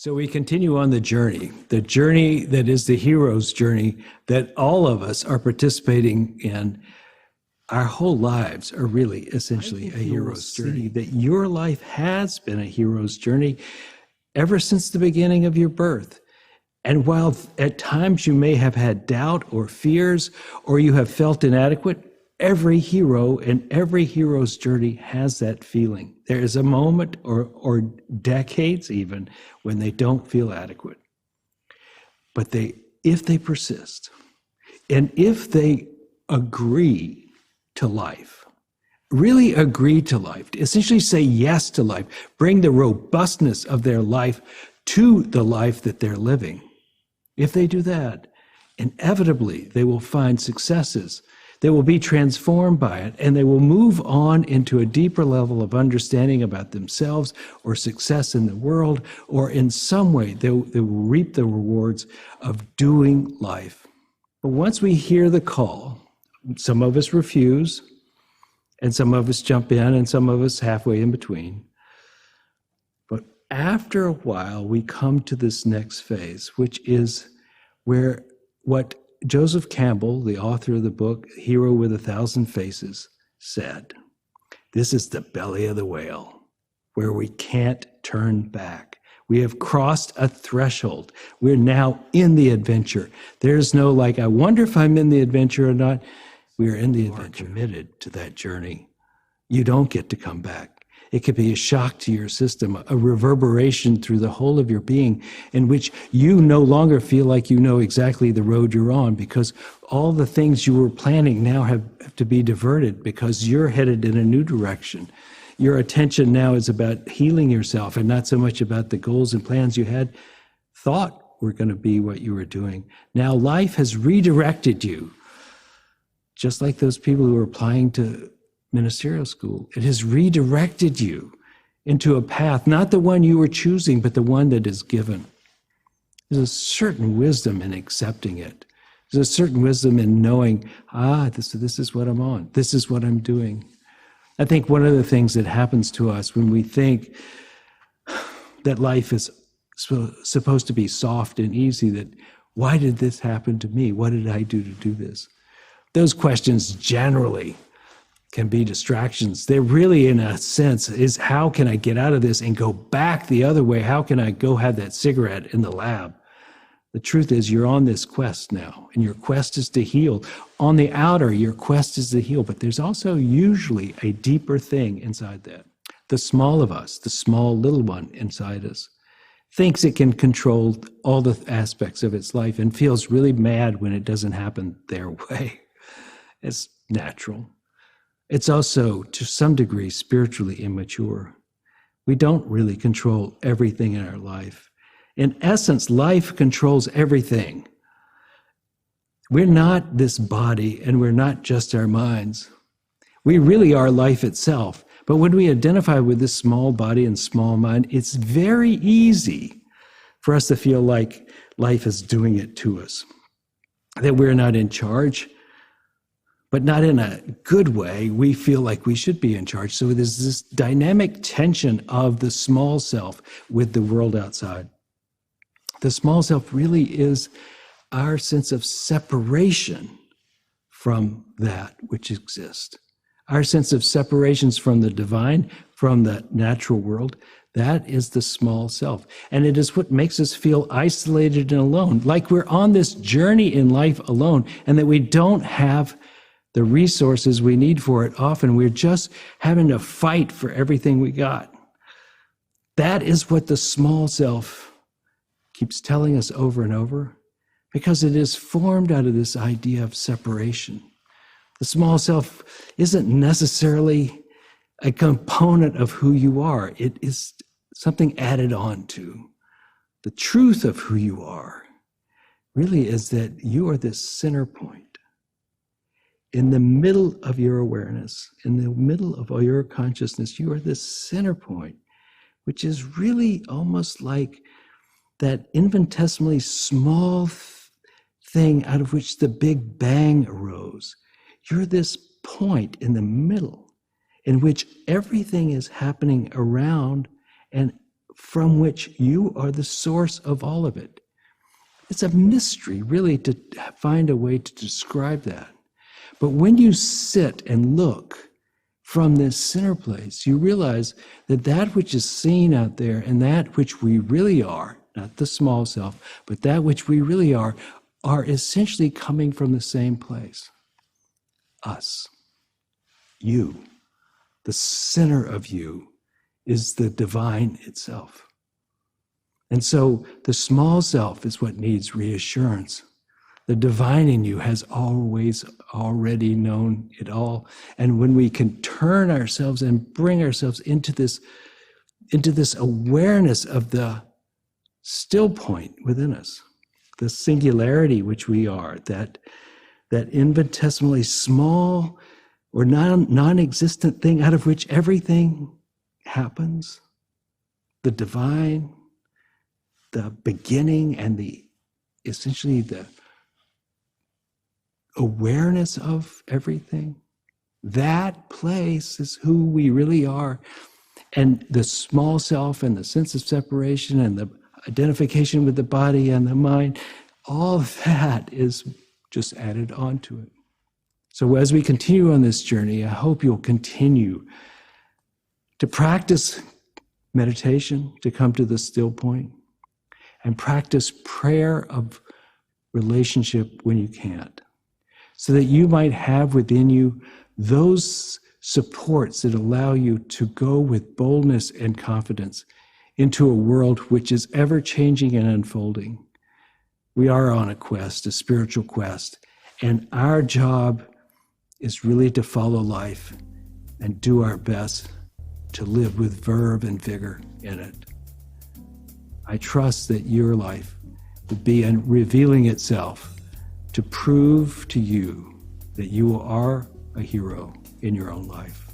So we continue on the journey that is the hero's journey that all of us are participating in. Our whole lives are really essentially a hero's journey, that your life has been a hero's journey ever since the beginning of your birth. And while at times you may have had doubt or fears, or you have felt inadequate, every hero and every hero's journey has that feeling. There is a moment or decades even when they don't feel adequate. But if they persist, and if they agree to life, really agree to life, essentially say yes to life, bring the robustness of their life to the life that they're living. If they do that, inevitably they will find successes. They will be transformed by it, and they will move on into a deeper level of understanding about themselves or success in the world, or in some way they will reap the rewards of doing life. But once we hear the call, some of us refuse, and some of us jump in, and some of us halfway in between. But after a while, we come to this next phase, which is where what Joseph Campbell, the author of the book, Hero with a Thousand Faces, said, this is the belly of the whale, where we can't turn back. We have crossed a threshold. We're now in the adventure. There's no like, I wonder if I'm in the adventure or not. We are in the adventure, committed to that journey. You don't get to come back. It could be a shock to your system, a reverberation through the whole of your being, in which you no longer feel like you know exactly the road you're on, because all the things you were planning now have to be diverted because you're headed in a new direction. Your attention now is about healing yourself and not so much about the goals and plans you had thought were going to be what you were doing. Now life has redirected you, just like those people who are applying to ministerial school. It has redirected you into a path, not the one you were choosing, but the one that is given. There's a certain wisdom in accepting it. There's a certain wisdom in knowing, this is what I'm on. This is what I'm doing. I think one of the things that happens to us when we think that life is supposed to be soft and easy, that why did this happen to me? What did I do to do this? Those questions generally can be distractions. They're really, in a sense, is how can I get out of this and go back the other way? How can I go have that cigarette in the lab? The truth is, you're on this quest now, and your quest is to heal. On the outer, your quest is to heal, but there's also usually a deeper thing inside that. The small of us, the small little one inside us, thinks it can control all the aspects of its life and feels really mad when it doesn't happen their way. It's natural. It's also, to some degree, spiritually immature. We don't really control everything in our life. In essence, life controls everything. We're not this body, and we're not just our minds. We really are life itself. But when we identify with this small body and small mind, it's very easy for us to feel like life is doing it to us, that we're not in charge. But not in a good way. We feel like we should be in charge. So there's this dynamic tension of the small self with the world outside. The small self really is our sense of separation from that which exists. Our sense of separations from the divine, from the natural world, that is the small self. And it is what makes us feel isolated and alone, like we're on this journey in life alone, and that we don't have the resources we need for it. Often we're just having to fight for everything we got. That is what the small self keeps telling us over and over, because it is formed out of this idea of separation. The small self isn't necessarily a component of who you are. It is something added on to. The truth of who you are really is that you are this center point. In the middle of your awareness, in the middle of all your consciousness, you are this center point, which is really almost like that infinitesimally small thing out of which the Big Bang arose. You're this point in the middle in which everything is happening around and from which you are the source of all of it. It's a mystery, really, to find a way to describe that. But when you sit and look from this center place, you realize that that which is seen out there and that which we really are, not the small self, but that which we really are essentially coming from the same place. Us. You. The center of you is the divine itself. And so the small self is what needs reassurance. The divine in you has always already known it all. And when we can turn ourselves and bring ourselves into this awareness of the still point within us, the singularity which we are, that infinitesimally small or non-existent thing out of which everything happens, the divine, the beginning, and essentially the awareness of everything, that place is who we really are. And the small self and the sense of separation and the identification with the body and the mind, all of that is just added onto it. So as we continue on this journey, I hope you'll continue to practice meditation, to come to the still point, and practice prayer of relationship when you can't, so that you might have within you those supports that allow you to go with boldness and confidence into a world which is ever changing and unfolding. We are on a quest, a spiritual quest, and our job is really to follow life and do our best to live with verve and vigor in it. I trust that your life will be revealing itself to prove to you that you are a hero in your own life.